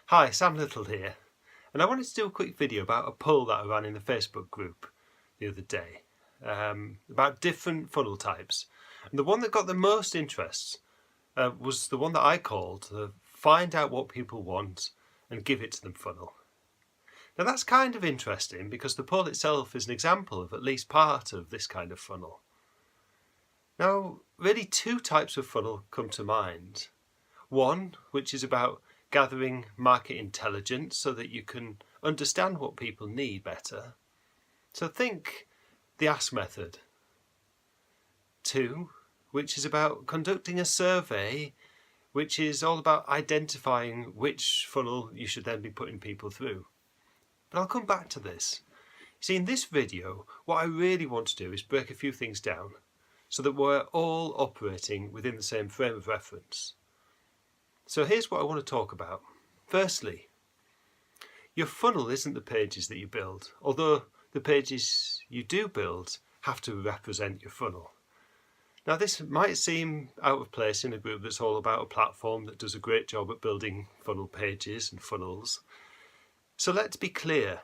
Hi, Sam Little here, and I wanted to do a quick video about a poll that I ran in the Facebook group the other day about different funnel types. And the one that got the most interest was the one that I called the Find Out What People Want and Give It to Them funnel. Now that's kind of interesting because the poll itself is an example of at least part of this kind of funnel. Now, really two types of funnel come to mind. One, which is about gathering market intelligence so that you can understand what people need better. So think the Ask method. Two, which is about conducting a survey, which is all about identifying which funnel you should then be putting people through. But I'll come back to this. See, in this video, what I really want to do is break a few things down so that we're all operating within the same frame of reference. So here's what I want to talk about. Firstly, your funnel isn't the pages that you build, although the pages you do build have to represent your funnel. Now this might seem out of place in a group that's all about a platform that does a great job at building funnel pages and funnels. So let's be clear.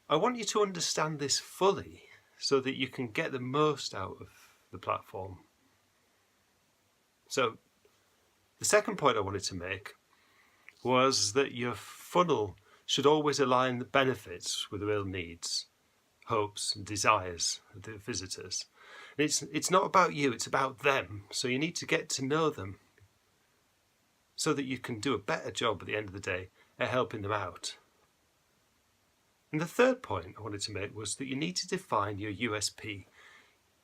I want you to understand this fully so that you can get the most out of the platform. So the second point I wanted to make was that your funnel should always align the benefits with the real needs, hopes and desires of the visitors. And it's not about you, it's about them. So you need to get to know them so that you can do a better job at the end of the day at helping them out. And the third point I wanted to make was that you need to define your USP,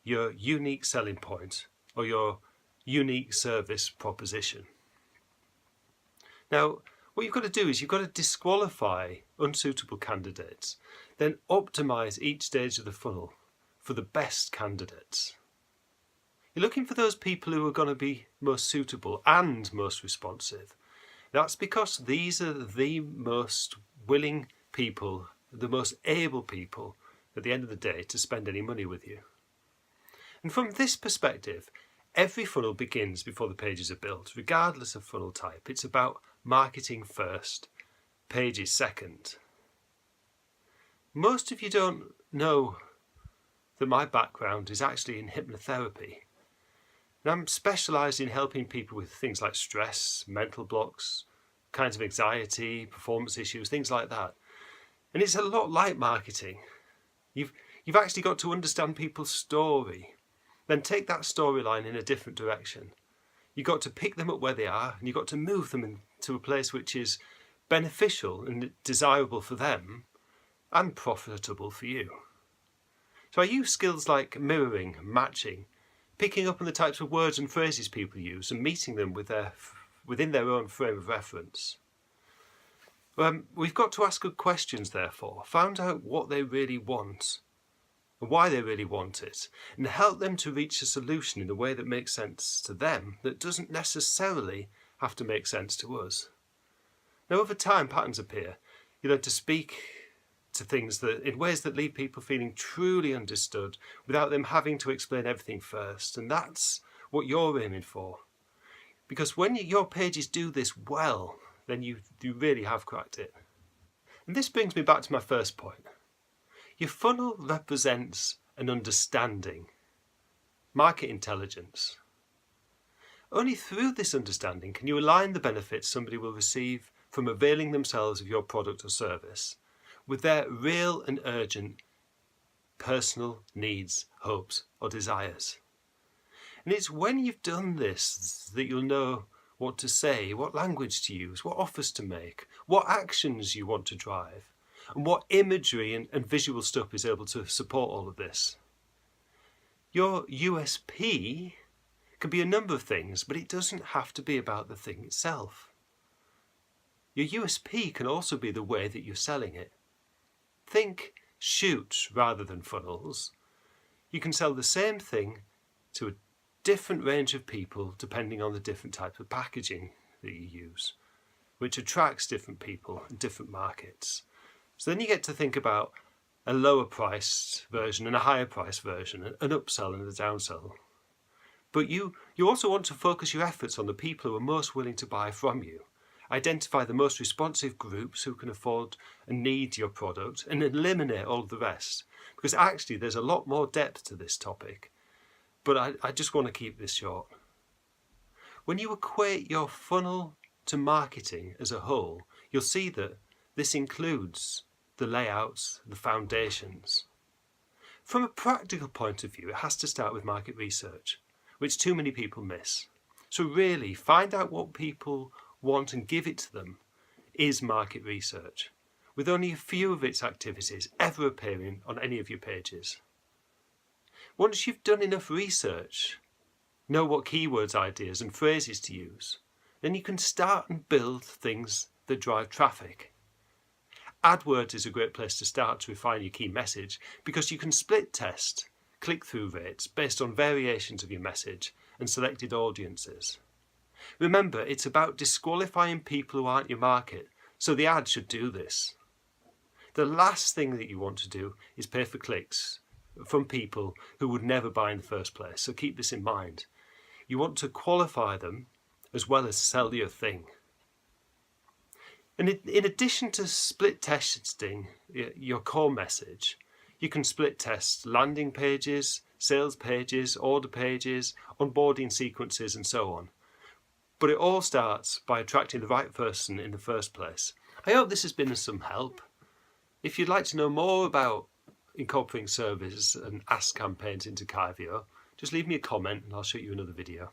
your unique selling point, or your unique service proposition. Now, what you've got to do is you've got to disqualify unsuitable candidates, then optimise each stage of the funnel for the best candidates. You're looking for those people who are going to be most suitable and most responsive. That's because these are the most willing people, the most able people at the end of the day to spend any money with you. And from this perspective, every funnel begins before the pages are built, regardless of funnel type. It's about marketing first, pages second. Most of you don't know that my background is actually in hypnotherapy. And I'm specialised in helping people with things like stress, mental blocks, kinds of anxiety, performance issues, things like that. And it's a lot like marketing. You've actually got to understand people's story, then take that storyline in a different direction. You've got to pick them up where they are, and you've got to move them into a place which is beneficial and desirable for them and profitable for you. So I use skills like mirroring, matching, picking up on the types of words and phrases people use and meeting them within their own frame of reference. We've got to ask good questions, therefore, find out what they really want and why they really want it, and help them to reach a solution in a way that makes sense to them, that doesn't necessarily have to make sense to us. Now, over time, patterns appear. You learn to speak to things in ways that leave people feeling truly understood without them having to explain everything first, and that's what you're aiming for. Because when your pages do this well, then you really have cracked it. And this brings me back to my first point. Your funnel represents an understanding, market intelligence. Only through this understanding can you align the benefits somebody will receive from availing themselves of your product or service with their real and urgent personal needs, hopes or desires. And it's when you've done this that you'll know what to say, what language to use, what offers to make, what actions you want to drive, and what imagery and visual stuff is able to support all of this. Your USP can be a number of things, but it doesn't have to be about the thing itself. Your USP can also be the way that you're selling it. Think shoots rather than funnels. You can sell the same thing to a different range of people depending on the different type of packaging that you use, which attracts different people in different markets. So then you get to think about a lower priced version and a higher priced version, an upsell and a downsell. But you also want to focus your efforts on the people who are most willing to buy from you Identify the most responsive groups who can afford and need your product, and eliminate all of the rest. Because actually there's a lot more depth to this topic, but I just want to keep this short. When you equate your funnel to marketing as a whole, you'll see that this includes the layouts, the foundations. From a practical point of view, it has to start with market research, which too many people miss. So really, find out what people want and give it to them is market research, with only a few of its activities ever appearing on any of your pages. Once you've done enough research, know what keywords, ideas and phrases to use, then you can start and build things that drive traffic. AdWords is a great place to start to refine your key message because you can split test click-through rates based on variations of your message and selected audiences. Remember, it's about disqualifying people who aren't your market, so the ad should do this. The last thing that you want to do is pay for clicks from people who would never buy in the first place, so keep this in mind. You want to qualify them as well as sell your thing. And in addition to split testing your core message, you can split test landing pages, sales pages, order pages, onboarding sequences and so on. But it all starts by attracting the right person in the first place. I hope this has been of some help. If you'd like to know more about incorporating surveys and ask campaigns into Kyvian, just leave me a comment and I'll shoot you another video.